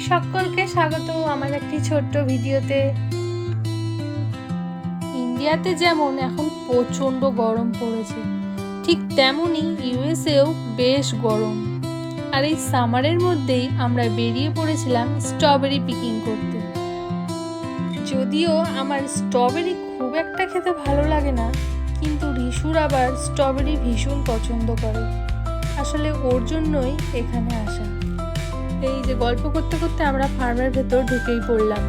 সকলকে স্বাগত আমার একটি ছোট্ট ভিডিওতে। ইন্ডিয়াতে যেমন এখন প্রচণ্ড গরম পড়েছে, ঠিক তেমনই ইউএসএও বেশ গরম। আর এই সামারের মধ্যেই আমরা বেরিয়ে পড়েছিলাম স্ট্রবেরি পিকিং করতে। যদিও আমার স্ট্রবেরি খুব একটা খেতে ভালো লাগে না, কিন্তু রিশুর আবার স্ট্রবেরি ভীষণ পছন্দ করে। আসলে ওর জন্যই এখানে আসা। এই যে গল্প করতে করতে আমরা ফার্মের ভেতর ঢুকেই পড়লাম।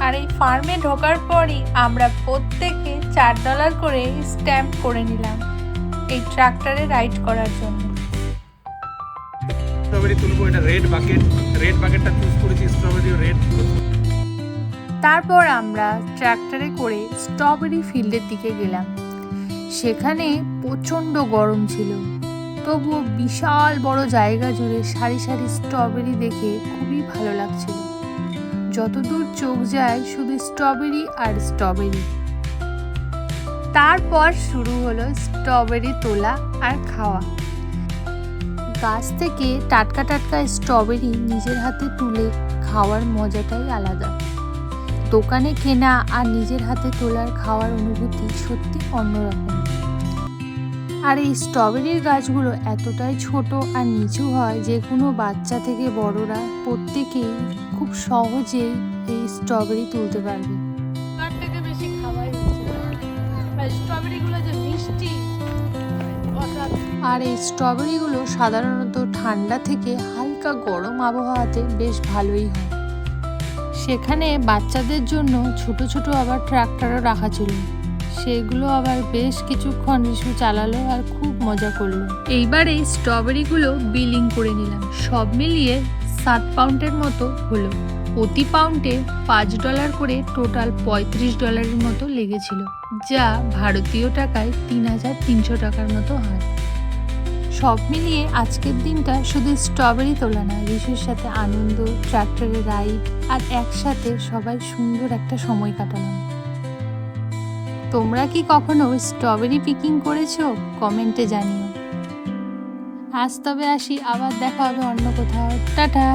আর এই ফার্মে ঢোকার পরই আমরা প্রত্যেকে $4 করে স্ট্যাম্প করে নিলাম এই ট্রাক্টরে রাইড করার জন্য। স্ট্রবেরি তুলবো, এটা রেড বাকেটটা চুজ করেছি, স্ট্রবেরি রেড। তারপর আমরা ট্রাক্টরে করে স্ট্রবেরি ফিল্ডের দিকে গেলাম। সেখানে প্রচণ্ড গরম ছিল, তবুও বিশাল বড় জায়গা জুড়ে সারি সারি স্ট্রবেরি দেখে খুবই ভালো লাগছিল। যতদূর চোখ যায় শুধু স্ট্রবেরি আর স্ট্রবেরি। তারপর শুরু হলো স্ট্রবেরি তোলা আর খাওয়া। গাছ থেকে টাটকা টাটকা স্ট্রবেরি নিজের হাতে তুলে খাওয়ার মজাটাই আলাদা। দোকানে কেনা আর নিজের হাতে তোলার খাওয়ার অনুভূতি সত্যি অন্যরকম। আর এই স্ট্রবেরির গাছগুলো এতটাই ছোট আর নিচু হয় যে কোনো বাচ্চা থেকে বড়রা প্রত্যেকেই খুব সহজেই এই স্ট্রবেরি তুলতে পারবে। তার থেকে বেশি খাওয়াই হচ্ছে, স্ট্রবেরিগুলো যে মিষ্টি। আর এই স্ট্রবেরিগুলো সাধারণত ঠান্ডা থেকে হালকা গরম আবহাওয়াতে বেশ ভালোই হয়। সেখানে বাচ্চাদের জন্য ছোট ছোট আবার ট্রাক্টরও রাখা ছিল, সেগুলো আবার বেশ কিছুক্ষণ রিশু চালালো আর খুব মজা করলো। এইবারে স্ট্রবেরিগুলো বিলিং করে নিলাম। সব মিলিয়ে 7 পাউন্ডের মতো হলো। প্রতি পাউন্ডে $5 করে টোটাল $35 মতো লেগেছিল, যা ভারতীয় টাকায় 3300 টাকার মতো হয়। সব মিলিয়ে আজকের দিনটা শুধু স্ট্রবেরি তোলা না, রিশুর সাথে আনন্দ, ট্রাক্টরে রাইড আর একসাথে সবাই সুন্দর একটা সময় কাটালাম। তোমরা কি কখনো স্ট্রবেরি পিকিং করেছো? কমেন্টে জানিও। আজ তবে আসি, আবার দেখা হবে অন্য কোথাও। টাটা।